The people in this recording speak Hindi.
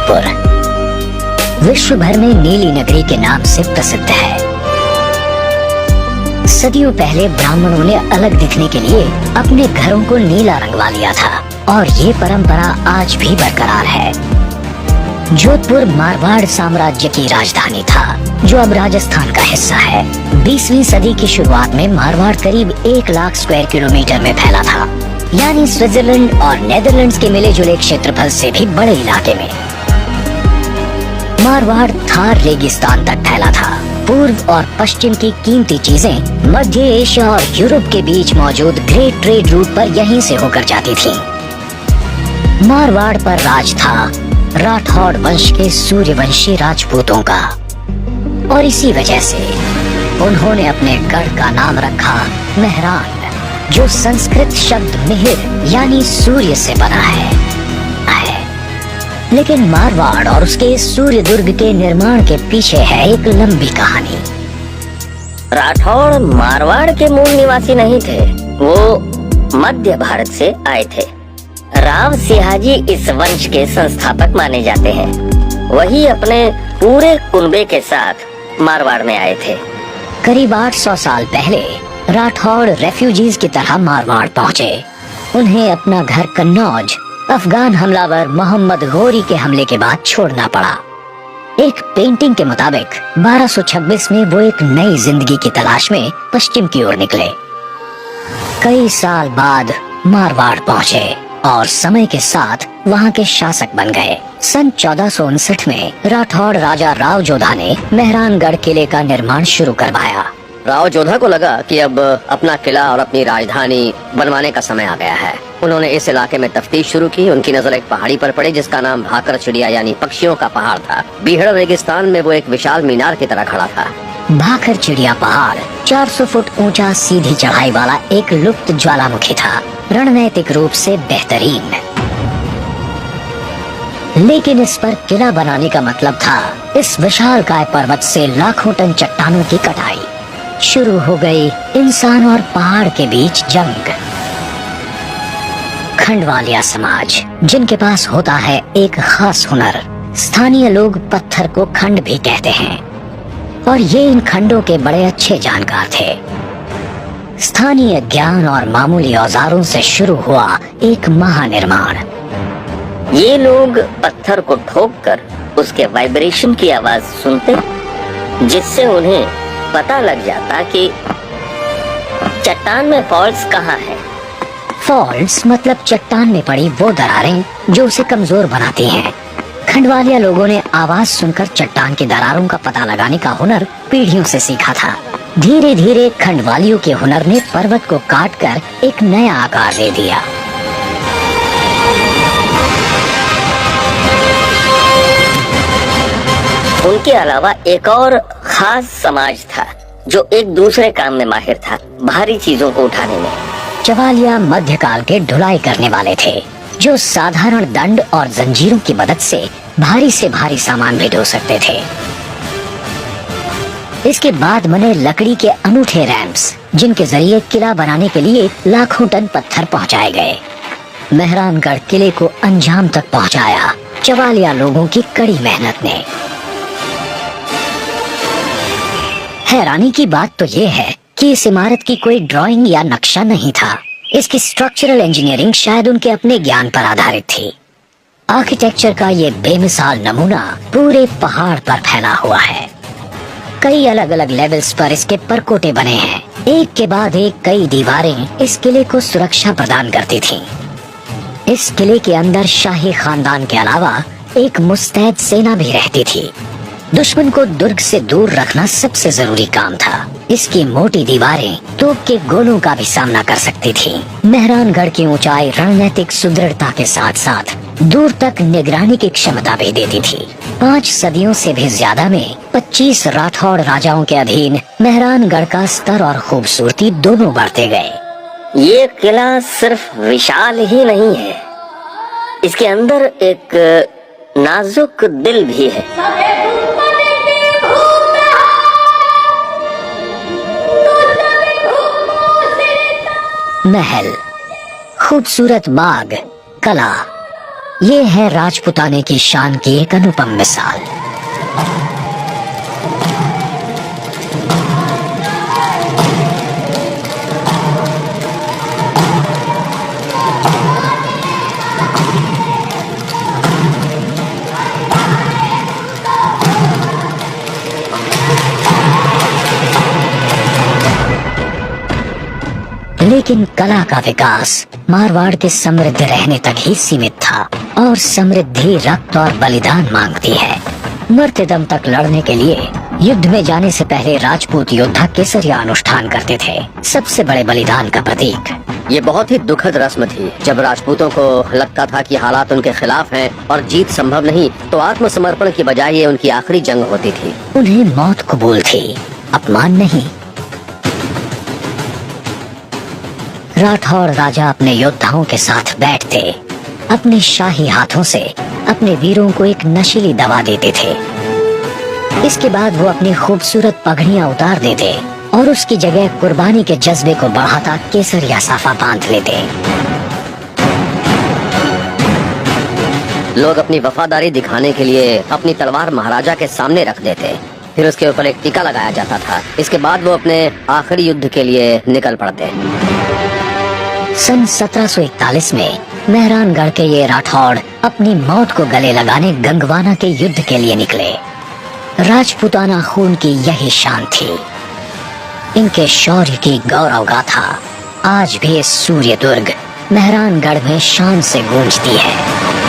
जोधपुर विश्व भर में नीली नगरी के नाम से प्रसिद्ध है। सदियों पहले ब्राह्मणों ने अलग दिखने के लिए अपने घरों को नीला रंगवा लिया था और ये परंपरा आज भी बरकरार है। जोधपुर मारवाड़ साम्राज्य की राजधानी था, जो अब राजस्थान का हिस्सा है। 20वीं सदी की शुरुआत में मारवाड़ करीब 1 लाख स्क्वायर किलोमीटर में फैला था, यानी स्विट्जरलैंड और नेदरलैंड्स के मिले जुले क्षेत्रफल से भी बड़े इलाके में। मारवाड़ थार रेगिस्तान तक फैला था। पूर्व और पश्चिम की कीमती चीजें मध्य एशिया और यूरोप के बीच मौजूद ग्रेट ट्रेड रूट पर यहीं से होकर जाती थीं। मारवाड़ पर राज था राठौड़ वंश के सूर्यवंशी राजपूतों का, और इसी वजह से उन्होंने अपने गढ़ का नाम रखा मेहरान, जो संस्कृत शब्द मिहिर यानी सूर्य से बना है। लेकिन मारवाड़ और उसके सूर्य दुर्ग के निर्माण के पीछे है एक लंबी कहानी। राठौड़ मारवाड़ के मूल निवासी नहीं थे, वो मध्य भारत से आए थे। राव सिहाजी इस वंश के संस्थापक माने जाते हैं। वही अपने पूरे कुनबे के साथ मारवाड़ में आए थे। करीब 800 साल पहले राठौड़ रेफ्यूजीज की तरह मारवाड़ पहुँचे। उन्हें अपना घर कन्नौज अफगान हमलावर मोहम्मद गौरी के हमले के बाद छोड़ना पड़ा। एक पेंटिंग के मुताबिक 1226 में वो एक नई जिंदगी की तलाश में पश्चिम की ओर निकले। कई साल बाद मारवाड़ पहुँचे और समय के साथ वहाँ के शासक बन गए। सन 1459 में राठौड़ राजा राव जोधा ने मेहरानगढ़ किले का निर्माण शुरू करवाया। राव जोधा को लगा कि अब अपना किला और अपनी राजधानी बनवाने का समय आ गया है। उन्होंने इस इलाके में तफ्तीश शुरू की। उनकी नजर एक पहाड़ी पर पड़ी जिसका नाम भाकर चिड़िया यानी पक्षियों का पहाड़ था। बीहड़ रेगिस्तान में वो एक विशाल मीनार की तरह खड़ा था। भाकर चिड़िया पहाड़ 400 फुट ऊंचा सीधी चढ़ाई वाला एक लुप्त ज्वालामुखी था, रणनीतिक रूप से बेहतरीन। लेकिन इस पर किला बनाने का मतलब था इस विशालकाय पर्वत से लाखों टन चट्टानों की कटाई। शुरू हो गई इंसान और पहाड़ के बीच जंग। खंडवालिया समाज, जिनके पास होता है एक खास हुनर, स्थानीय लोग पत्थर को खंड भी कहते हैं, और ये इन खंडों के बड़े अच्छे जानकार थे। स्थानीय ज्ञान और मामूली औजारों से शुरू हुआ एक महानिर्माण। ये लोग पत्थर को ठोककर उसके वाइब्रेशन की आवाज सुनते, जिससे उन्हें पता लग जाता कि चट्टान में फॉल्स कहाँ है। फॉल्स मतलब चट्टान में पड़ी वो दरारें जो उसे कमजोर बनाती हैं। खंडवालिया लोगों ने आवाज सुनकर चट्टान की दरारों का पता लगाने का हुनर पीढ़ियों से सीखा था। धीरे धीरे खंडवालियों के हुनर ने पर्वत को काटकर एक नया आकार दे दिया। उनके अलावा एक और खास समाज था जो एक दूसरे काम में माहिर था, भारी चीजों को उठाने में। चवालिया मध्यकाल के ढुलाई करने वाले थे, जो साधारण दंड और जंजीरों की मदद से भारी से भारी सामान भी ढो सकते थे। इसके बाद बने लकड़ी के अनूठे रैंप्स, जिनके जरिए किला बनाने के लिए लाखों टन पत्थर पहुंचाए गए। मेहरानगढ़ किले को अंजाम तक पहुंचाया चवालिया लोगों की कड़ी मेहनत ने। हैरानी की बात तो ये है कि इस इमारत की कोई ड्राइंग या नक्शा नहीं था। इसकी स्ट्रक्चरल इंजीनियरिंग शायद उनके अपने ज्ञान पर आधारित थी। आर्किटेक्चर का ये बेमिसाल नमूना पूरे पहाड़ पर फैला हुआ है। कई अलग अलग लेवल्स पर इसके परकोटे बने हैं। एक के बाद एक कई दीवारें इस किले को सुरक्षा प्रदान करती थीं। इस किले के अंदर शाही खानदान के अलावा एक मुस्तैद सेना भी रहती थी। दुश्मन को दुर्ग से दूर रखना सबसे जरूरी काम था। इसकी मोटी दीवारें तोप के गोलों का भी सामना कर सकती थीं। मेहरानगढ़ की ऊंचाई रणनीतिक सुदृढ़ता के साथ साथ दूर तक निगरानी की क्षमता भी देती थी। 5 सदियों से भी ज्यादा में 25 राठौड़ राजाओं के अधीन मेहरानगढ़ का स्तर और खूबसूरती दोनों बढ़ते गए। ये किला सिर्फ विशाल ही नहीं है, इसके अंदर एक नाजुक दिल भी है। महल, खूबसूरत बाग, कला ये है राजपुताने की शान की एक अनुपम मिसाल। लेकिन कला का विकास मारवाड़ के समृद्ध रहने तक ही सीमित था, और समृद्धि रक्त और बलिदान मांगती है। मरते दम तक लड़ने के लिए युद्ध में जाने से पहले राजपूत योद्धा केसरिया अनुष्ठान करते थे, सबसे बड़े बलिदान का प्रतीक। ये बहुत ही दुखद रस्म थी। जब राजपूतों को लगता था कि हालात उनके खिलाफ हैं और जीत संभव नहीं, तो आत्मसमर्पण की बजाय ये उनकी आखिरी जंग होती थी। उन्हें मौत कबूल थी, अपमान नहीं। राठौड़ राजा अपने योद्धाओं के साथ बैठते, अपने शाही हाथों से अपने वीरों को एक नशीली दवा देते थे। इसके बाद वो अपनी खूबसूरत पगड़ियां उतार देते और उसकी जगह कुर्बानी के जज्बे को बढ़ाता केसरिया साफा बांध लेते। लोग अपनी वफादारी दिखाने के लिए अपनी तलवार महाराजा के सामने रख देते, फिर उसके ऊपर एक टीका लगाया जाता था। इसके बाद वो अपने आखिरी युद्ध के लिए निकल पड़ते। सन 1741 में मेहरानगढ़ के ये राठौड़ अपनी मौत को गले लगाने गंगवाना के युद्ध के लिए निकले। राजपुताना खून की यही शान थी। इनके शौर्य की गौरव गाथा आज भी सूर्य दुर्ग मेहरानगढ़ में शान से गूंजती है।